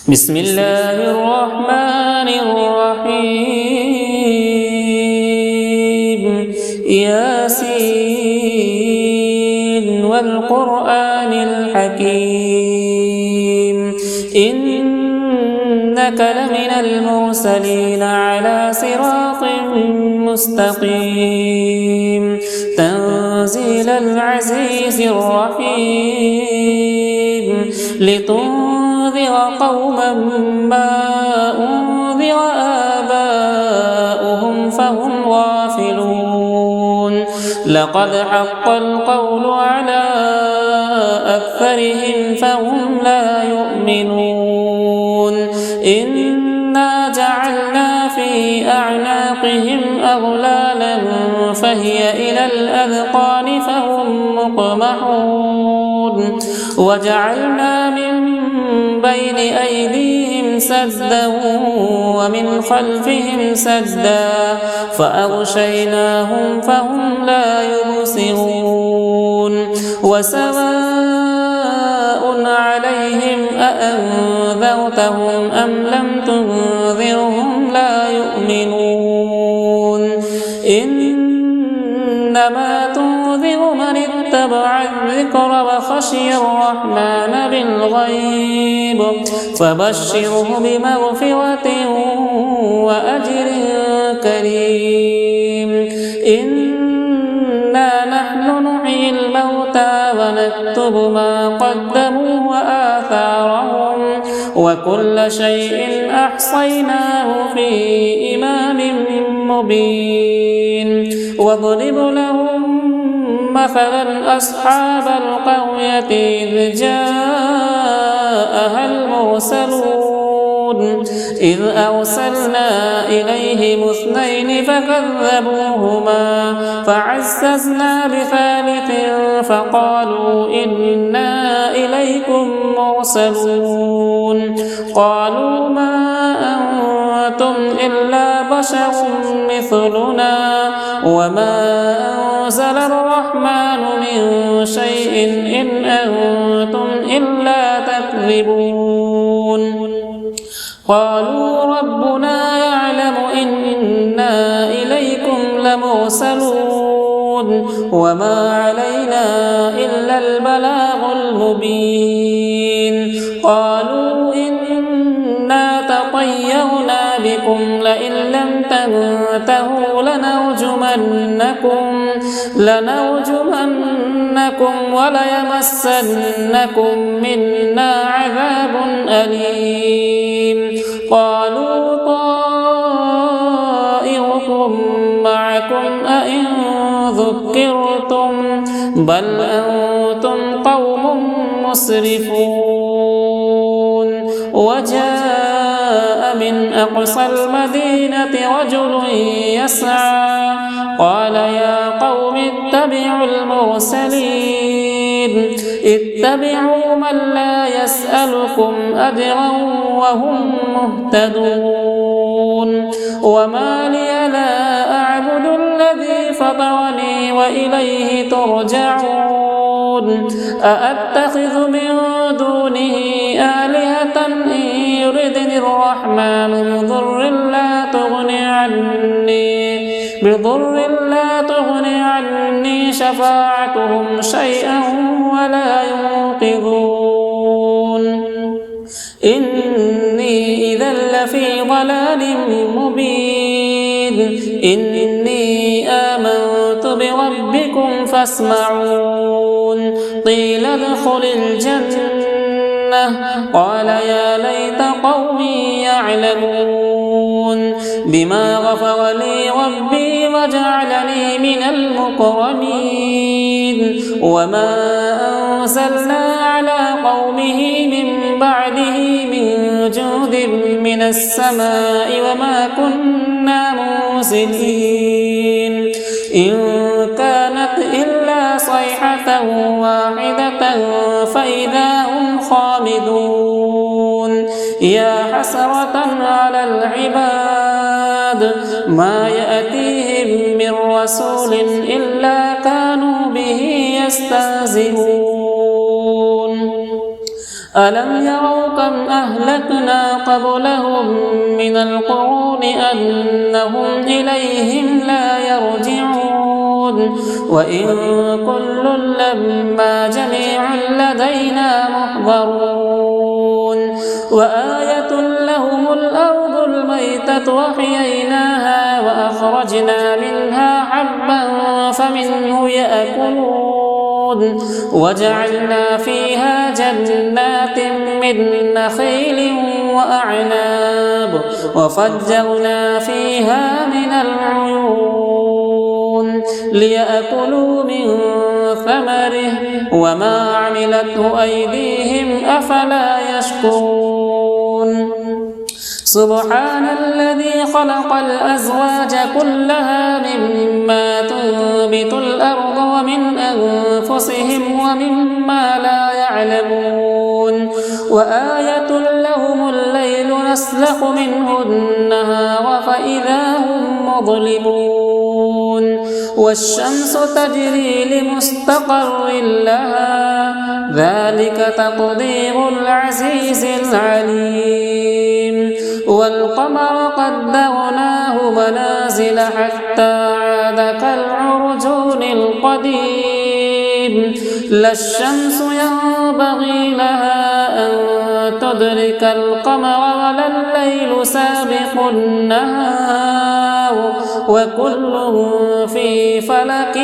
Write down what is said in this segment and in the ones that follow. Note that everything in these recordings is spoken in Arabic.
بسم الله الرحمن الرحيم ياسين والقرآن الحكيم إنك لمن المرسلين على صراط مستقيم تنزيل العزيز الرحيم لتنذر قوما ما أنذر آباؤهم فهم غافلون لقد حق القول على أكثرهم فهم لا يؤمنون إنا جعلنا في أعناقهم أغلالا فهي إلى الأذقان فهم مقمحون وجعلنا من بين أيديهم سدا ومن خلفهم سدا فأغشيناهم فهم لا يبصرون وسواء عليهم أأنذرتهم أم لم تنذرهم لا يؤمنون إنما تنذر من اتبع الذكر وخشي الرحمن بالغيب فبشره بمغفرة وأجر كريم إنا نحن نحيي الموتى ونكتب ما قدموا وآثارهم وكل شيء أحصيناه في إمام مبين واضرب لهم مثلا أصحاب القرية إذ جاءها المرسلون إذ أرسلنا إليهم اثنين فكذبوهما فعززنا بثالث فقالوا إنا إليكم مرسلون قالوا ما أنتم إلا بشر مثلنا وما أنزل الرحمن من شيء إن أنتم إلا تكذبون قالوا ربنا يعلم إنا إليكم لمرسلون وما علينا إلا البلاغ المبين قالوا إنا تطيرنا بكم لئن لم تنتهوا لنرجمنكم وليمسنكم منا عذاب أليم قالوا طائركم معكم أئن ذكرتم بل أنتم قوم مسرفون وجاء من أقصى المدينة رجل يسعى قال يا قوم اتبعوا المرسلين اتبعوا من لا يسألكم أجرا وهم مهتدون وما لي لا أعبد الذي فطرني وإليه ترجعون أأتخذ من دونه آلهة إن يردني الرحمن بضر لا تغني عني شفاعتهم شيئا ولا ينقذون إني إذا لفي ضلال مبين إني آمنت بربكم فاسمعون قيل ادخل الجنة قال يا ليت قومي يعلمون بما غفر لي ربي وجعلني من المكرمين وما أنزلنا على قومه من بعده من جود من السماء وما كنا منزلين إن كانت إلا صيحة واحدة فإذا هم خامدون يا حسرة على العباد ما يأتيهم من رسول إلا كانوا به يستهزئون ألم يروا كم أهلكنا قبلهم من القرون أنهم إليهم لا يرجعون وإن كل لما جميع لدينا محضرون وآية لهم الأرض الميتة وحييناها وأخرجنا منها حبا فمنه يأكلون وجعلنا فيها جنات من نخيل وأعناب وفجرنا فيها من العيون ليأكلوا من ثمره وما عملته أيديهم أفلا يشكرون سبحان الذي خلق الأزواج كلها مما تنبت الأرض ومن أنفسهم ومما لا يعلمون وآية لهم الليل نسلخ منه النهار فإذا هم مظلمون والشمس تجري لمستقر لها ذلك تقدير العزيز العليم والقمر قدرناه منازل حتى عاد كالعرجون القديم لا الشمس ينبغي لها أن تدرك القمر ولا الليل سابق النهار وكل في فلك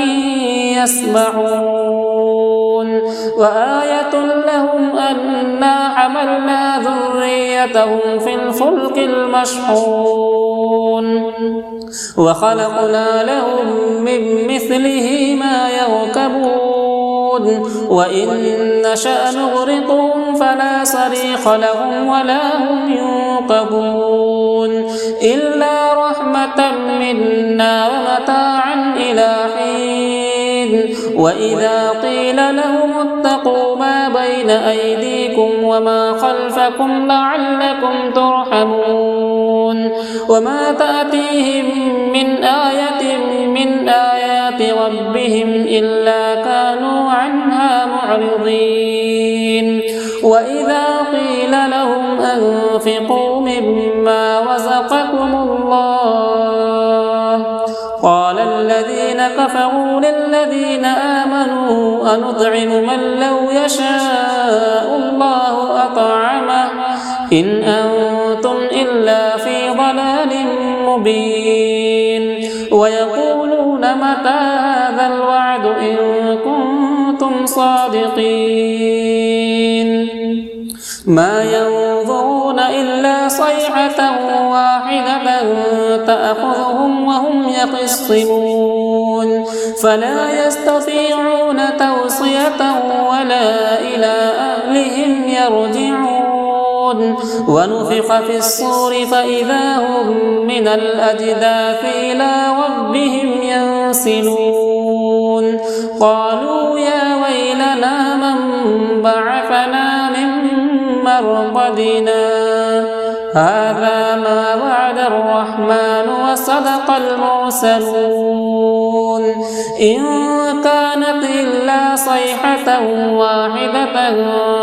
يسبحون وآية لهم أنا حملنا ذريتهم في الفلك المشحون وخلقنا لهم من مثله ما يركبون وإن نشأ نغرقهم فلا صريخ لهم ولا هم ينقذون إلا رحمة منا ومتاعا إلى حين وإذا قيل لهم اتقوا ما بين أيديكم وما خلفكم لعلكم ترحمون وما تأتيهم من آية من آيات ربهم إلا كانوا عنها معرضين وإذا قيل لهم أنفقوا مما رزقكم الله قال الذين كفروا للذين آمنوا أنطعم من لو يشاء الله أطعمه إن أنتم إلا في ضلال مبين ويقولون متى هذا الوعد إن كنتم صادقين ما ينظرون إلا صيحة واحدة تأخذهم وهم يخصمون فلا يستطيعون توصية ولا إلى أهلهم يرجعون ونفخ في الصور فإذا هم من الأجداث إلى ربهم ينسلون قالوا يا ويلنا من بعثنا من مرقدنا هذا ما وعد الرحمن وصدق المرسلون إن كانت إلا صيحة واحدة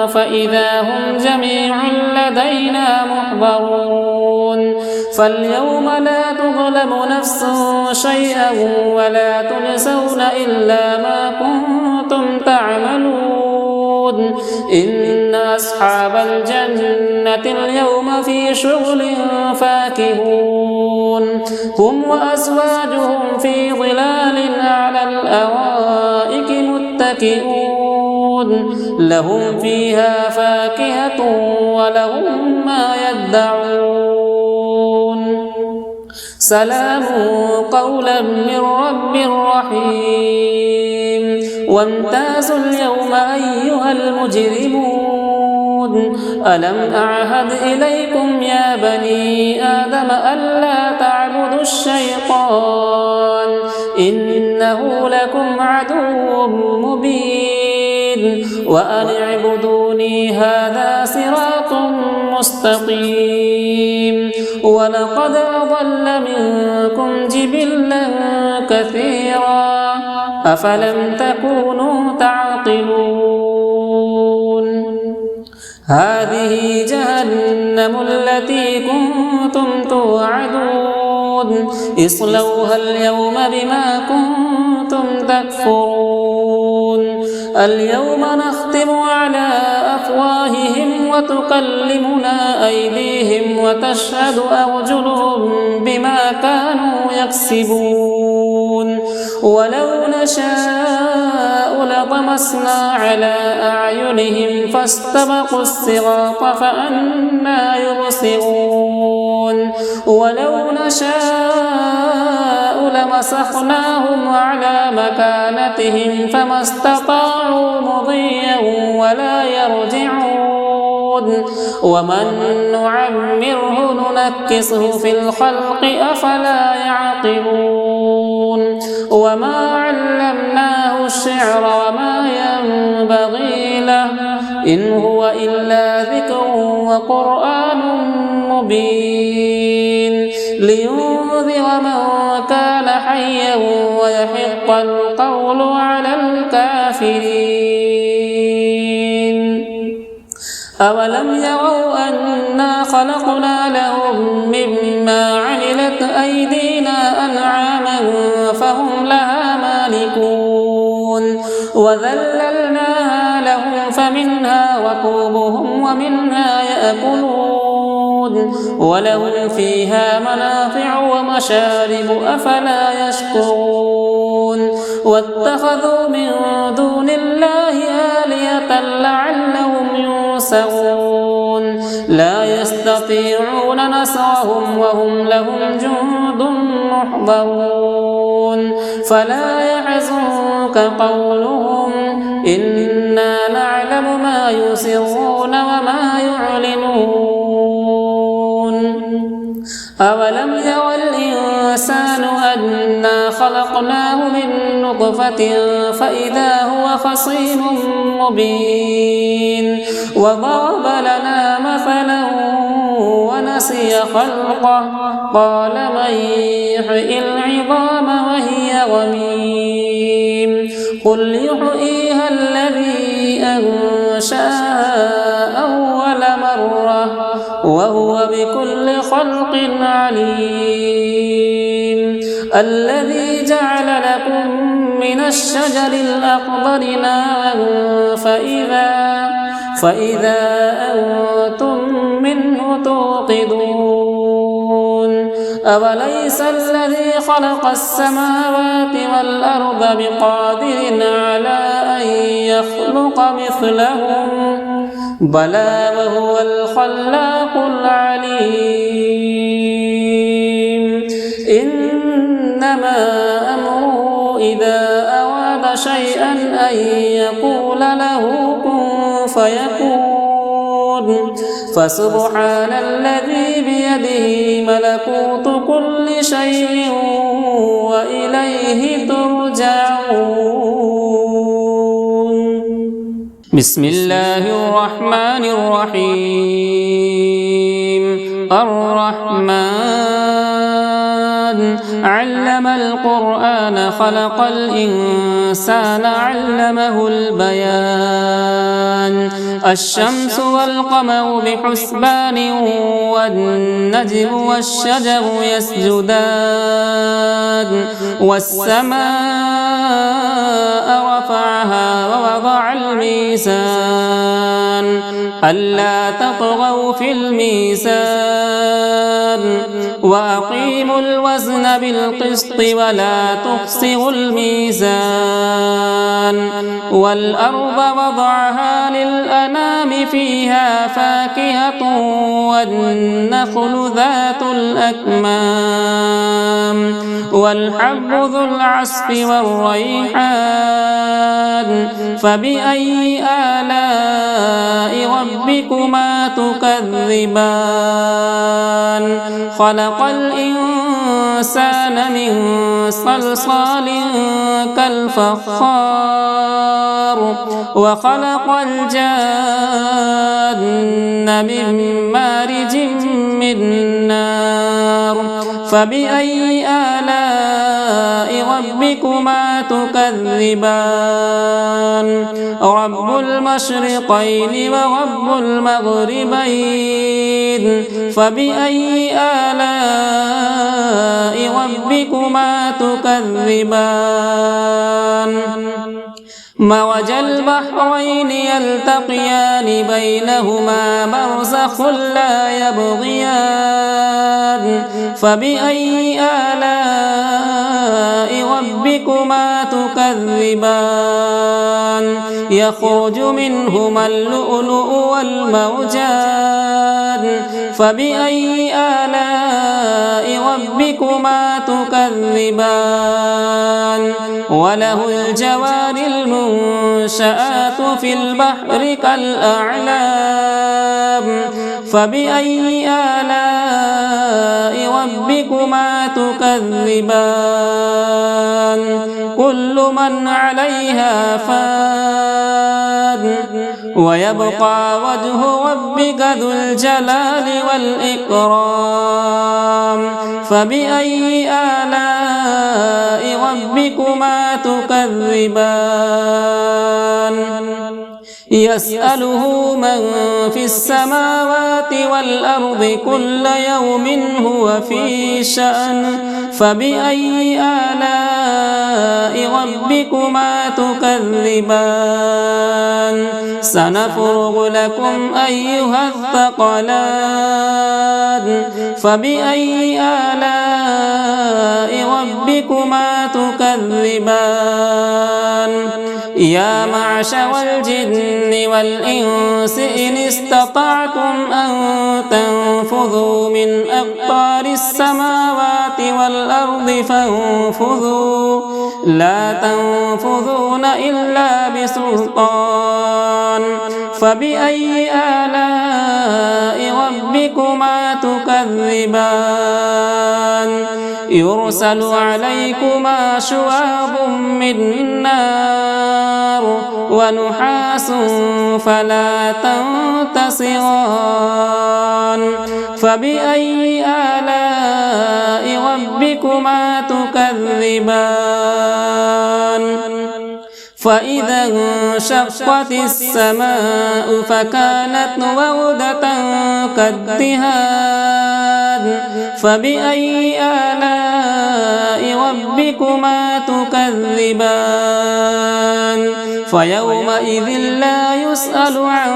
فإذا هم جميع لدينا محضرون فاليوم لا تظلم نفس شيئا ولا تجزون إلا ما كنتم تعملون إن أصحاب الجنة اليوم في شغل فاكهون هم وأزواجهم في ظلال على الأرائك متكئون لهم فيها فاكهة ولهم ما يدعون سلام قولا من رب رحيم وامتازوا اليوم أيها المجرمون ألم أعهد إليكم يا بني آدم ألا تعبدوا الشيطان إنه لكم عدو مبين وأن اعبدوني هذا صراط مستقيم ولقد أضل منكم جبلا كثيرا أفلم تكونوا تعقلون هذه جهنم التي كنتم توعدون اصلوها اليوم بما كنتم تكفرون اليوم نختم على أفواههم وتكلمنا أيديهم وتشهد أرجلهم بما كانوا يكسبون ولو نشاء لطمسنا على أعينهم فاستبقوا الصراط فأنى يبصرون ولو نشاء لمسخناهم على مكانتهم فما استطاعوا مضيا ولا يرجعون ومن نعمره ننكسه في الخلق أفلا يعقلون وما علمناه الشعر وما ينبغي له إن هو إلا ذكر وقرآن مبين لينذر من كان حيا ويحق القول على الكافرين أولم يروا أنا خلقنا لهم مما عملت أيدينا أنعاما فهم لها مالكون وذللناها لهم فمنها ركوبهم ومنها يأكلون ولهم فيها منافع ومشارب أفلا يشكرون واتخذوا من دون الله آلهة لعلهم ينصرون لا يستطيعون نصرهم وهم لهم جند محضرون فلا يحزنك قولهم إنا نعلم ما يسرون وما يعلنون أولم ير الإنسان أنا خلقناه من نطفة فإذا هو خصيم مبين وضرب لنا مثلا ونسي خلقه قال من يحيي العظام وهي رميم قل يحييها الذي أنشأها أول مرة وهو بكل خلق عليم الذي جعل لكم من الشجر الأخضر نارا فإذا أنتم منه توقدون أوليس الذي خلق السماوات والأرض بقادر على أن يخلق مثلهم بلى وهو الخلاق العليم إنما أمره إذا أراد شيئا أن يقول له كن فيكون فسبحان الذي بيده ملكوت كل شيء وإليه ترجعون بسم الله الرحمن الرحيم الرحمن علم القرآن خلق الإنسان علمه البيان الشمس والقمر بحسبان والنجم والشجر يسجدان والسماء رفعها ووضع الميزان ألا تطغوا في الميزان وأقيموا الوزن بالقسط ولا تخسروا الميزان والأرض وضعها للأنام فيها فاكهة والنخل ذات الأكمام والحب ذو العصف والريحان فبأي آلاء ربكما تكذبان خلق الإنسان من صلصال كالفخار وخلق الجان من مارج من نار فبأي آلاء ربكما تكذبان رب المشرقين ورب المغربين فبأي آلاء ربكما تكذبان مرج البحرين يلتقيان بينهما برزخ لا يبغيان فبأي آلاء ربكما تكذبان يخرج منهما اللؤلؤ والمرجان فبأي آلاء ربكما تكذبان وله الجوار المنشآت في البحر كالأعلام فبأي آلاء ربكما تكذبان كل من عليها فان ويبقى وجه ربك ذو الجلال والإكرام فبأي آلاء ربكما تكذبان يسأله من في السماوات والأرض كل يوم هو في شأن فبأي آلاء ربكما تكذبان سنفرغ لكم أيها الثقلان فبأي آلاء ربكما تكذبان يا معشر الجن والإنس إن استطعتم أن تنفذوا من أقطار السماوات والأرض فانفذوا لا تنفذون إلا بسلطان فبأي آلاء ربكما تكذبان يرسل عليكما شواظ من نار ونحاس فلا تنتصران فبأي آلاء ربكما تكذبان فإذا انشقت السماء فكانت وردة كالدهان فبأي آلاء ربكما تكذبان فيومئذ لا يسأل عن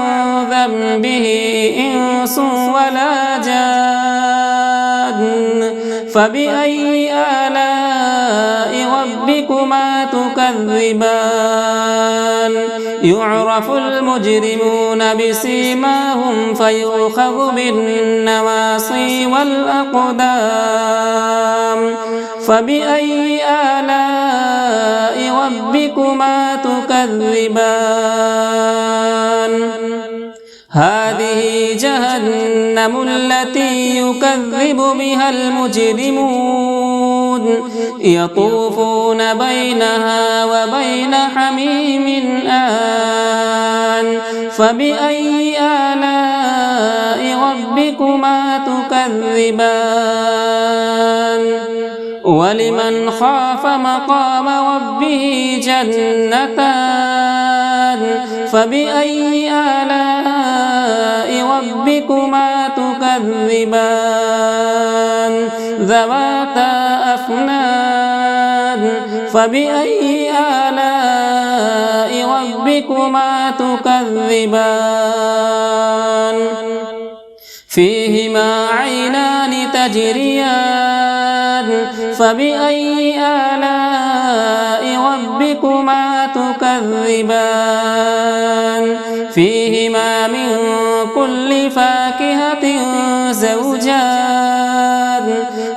ذنبه إنس ولا جان فبأي آلاء ربكما تكذبان يعرف المجرمون بسيماهم فيؤخذ بالنواصي والأقدام فبأي آلاء ربكما تكذبان هذه جهنم التي يكذب بها المجرمون يطوفون بينها وبين حميم آن فبأي آلاء ربكما تكذبان ولمن خاف مقام ربه جنتان فبأي آلاء ربكما تكذبان ذواتا أفنان فبأي آلاء ربكما تكذبان فيهما عينان تجريان فبأي آلاء ربكما تكذبان فيهما من كل فاكهة زوجان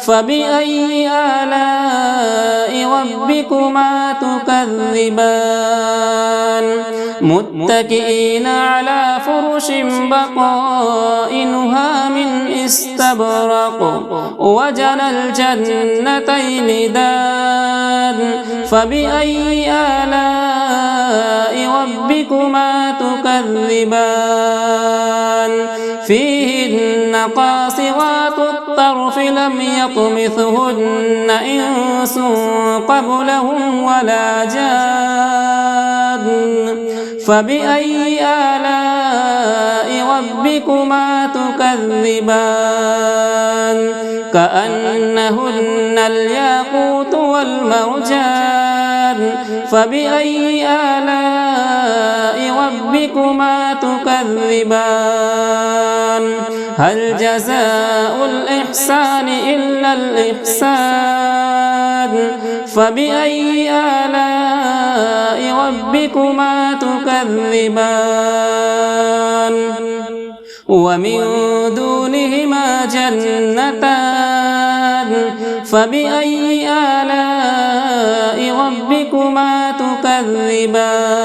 فبأي آلاء ربكما تكذبان متكئين على فرش بطائنها من استبرق وجنى الجنتين دان فبأي آلاء ربكما تكذبان فيهن قاصرات الطرف لم يطمثهن إنس قبلهم ولا جان فبأي آلاء ربكما تكذبان كأنهن الياقوت والمرجان فبأي آلاء ربكما تكذبان هل جزاء الإحسان إلا الإحسان فبأي آلاء ربكما تكذبان ومن دونهما جنتان فبأي آلاء ربكما تكذبان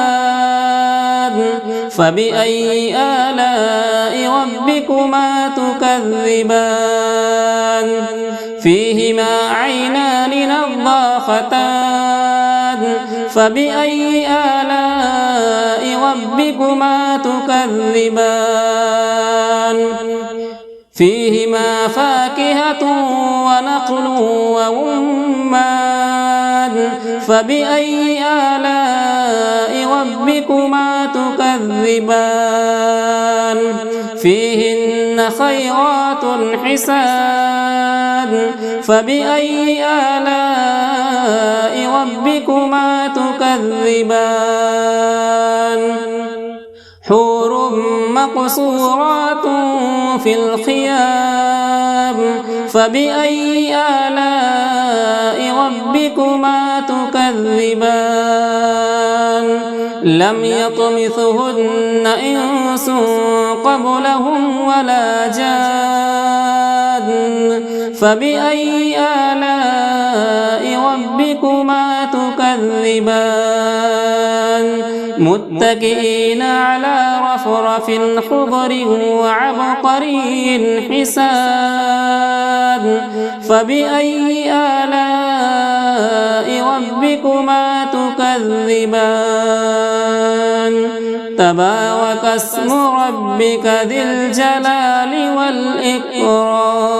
مدهامتان فبأي آلاء ربكما تكذبان فيهما عينان نضاختان فبأي آلاء ربكما تكذبان فيهما فاكهة ونخل ورمان فبأي آلاء ربكما تكذبان فيهن خيرات حسان فبأي آلاء ربكما تكذبان حور مقصورات في الخيام فبأي آلاء ربكما تكذبان لم يطمثهن إنس قبلهم ولا جان فبأي آلاء ربكما تكذبان متكئين على رفرف خضر وعبقري حسان فبأي آلاء ربكما تكذبان تبارك اسم ربك ذي الجلال والإكرام